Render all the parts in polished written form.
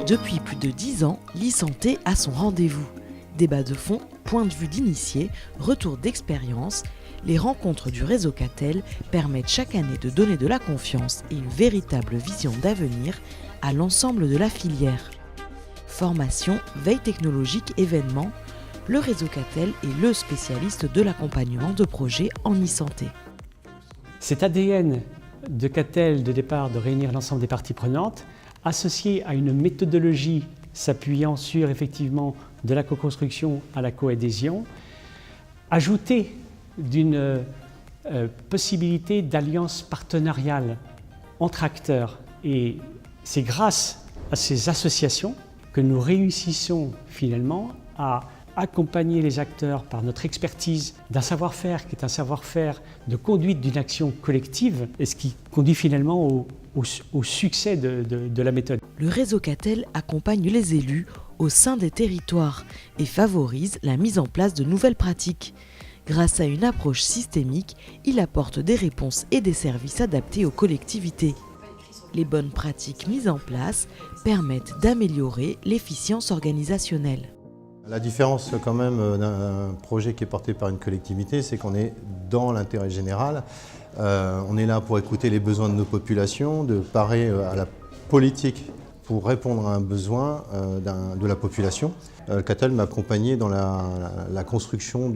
Depuis plus de 10 ans, l'e-santé a son rendez-vous. Débat de fond, point de vue d'initiés, retour d'expérience, les rencontres du réseau Catel permettent chaque année de donner de la confiance et une véritable vision d'avenir à l'ensemble de la filière. Formation, veille technologique, événements, le réseau Catel est le spécialiste de l'accompagnement de projets en e-santé. Cet ADN de Catel de départ de réunir l'ensemble des parties prenantes, associé à une méthodologie s'appuyant sur effectivement de la co-construction à la coadhésion, ajouté d'une possibilité d'alliance partenariale entre acteurs. Et c'est grâce à ces associations que nous réussissons finalement à accompagner les acteurs par notre expertise d'un savoir-faire qui est un savoir-faire de conduite d'une action collective, et ce qui conduit finalement au succès de la méthode. Le réseau Catel accompagne les élus au sein des territoires et favorise la mise en place de nouvelles pratiques. Grâce à une approche systémique, il apporte des réponses et des services adaptés aux collectivités. Les bonnes pratiques mises en place permettent d'améliorer l'efficience organisationnelle. La différence quand même d'un projet qui est porté par une collectivité, c'est qu'on est dans l'intérêt général. On est là pour écouter les besoins de nos populations, de parer à la politique pour répondre à un besoin de la population. Catel m'a accompagné dans la construction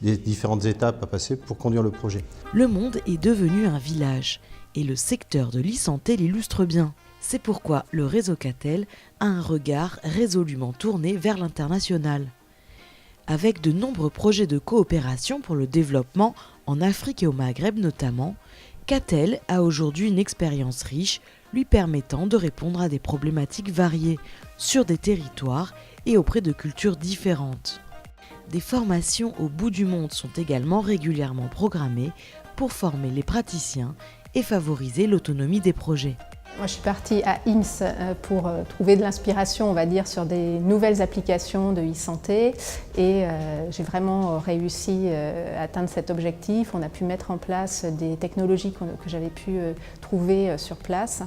des différentes étapes à passer pour conduire le projet. Le monde est devenu un village et le secteur de l'e-santé l'illustre bien. C'est pourquoi le réseau Catel a un regard résolument tourné vers l'international. Avec de nombreux projets de coopération pour le développement en Afrique et au Maghreb notamment, Catel a aujourd'hui une expérience riche lui permettant de répondre à des problématiques variées sur des territoires et auprès de cultures différentes. Des formations au bout du monde sont également régulièrement programmées pour former les praticiens et favoriser l'autonomie des projets. Moi, je suis partie à IMS pour trouver de l'inspiration, on va dire, sur des nouvelles applications de e-santé et j'ai vraiment réussi à atteindre cet objectif. On a pu mettre en place des technologies que j'avais pu trouver sur place,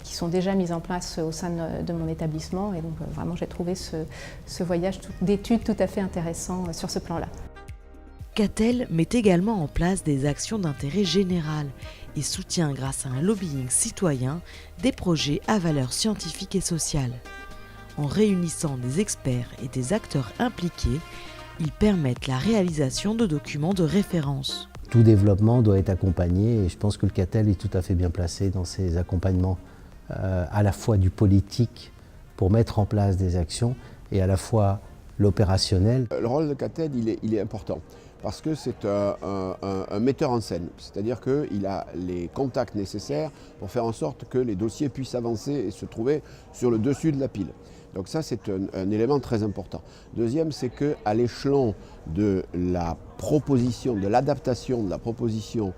qui sont déjà mises en place au sein de mon établissement et donc vraiment j'ai trouvé ce voyage d'études tout à fait intéressant sur ce plan-là. Catel met également en place des actions d'intérêt général et soutient grâce à un lobbying citoyen des projets à valeur scientifique et sociale. En réunissant des experts et des acteurs impliqués, ils permettent la réalisation de documents de référence. Tout développement doit être accompagné et je pense que le Catel est tout à fait bien placé dans ces accompagnements à la fois du politique pour mettre en place des actions et à la fois l'opérationnel. Le rôle de Catel, il est important parce que c'est un metteur en scène, c'est-à-dire qu'il a les contacts nécessaires pour faire en sorte que les dossiers puissent avancer et se trouver sur le dessus de la pile. Donc ça, c'est un élément très important. Deuxième, c'est qu'à l'échelon de la proposition, de l'adaptation de la proposition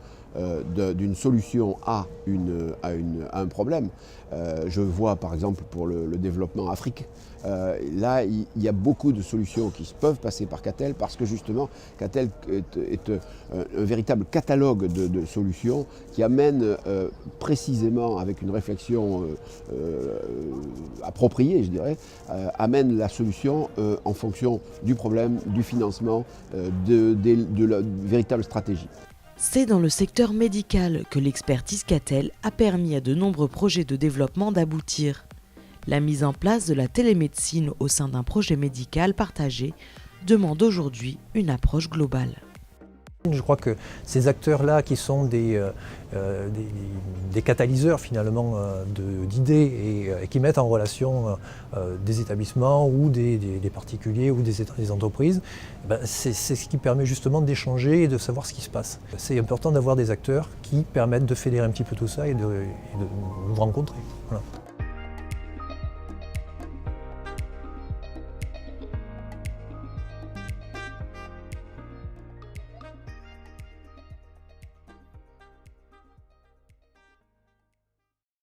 d'une solution à un problème. Je vois par exemple pour le développement Afrique, là il y a beaucoup de solutions qui peuvent passer par Catel parce que justement Catel est un véritable catalogue de solutions qui amène précisément avec une réflexion appropriée, je dirais, amène la solution en fonction du problème, du financement, de la véritable stratégie. C'est dans le secteur médical que l'expertise Catel a permis à de nombreux projets de développement d'aboutir. La mise en place de la télémédecine au sein d'un projet médical partagé demande aujourd'hui une approche globale. Je crois que ces acteurs-là qui sont des catalyseurs finalement d'idées et qui mettent en relation des établissements ou des particuliers ou des entreprises, c'est ce qui permet justement d'échanger et de savoir ce qui se passe. C'est important d'avoir des acteurs qui permettent de fédérer un petit peu tout ça et de nous rencontrer. Voilà.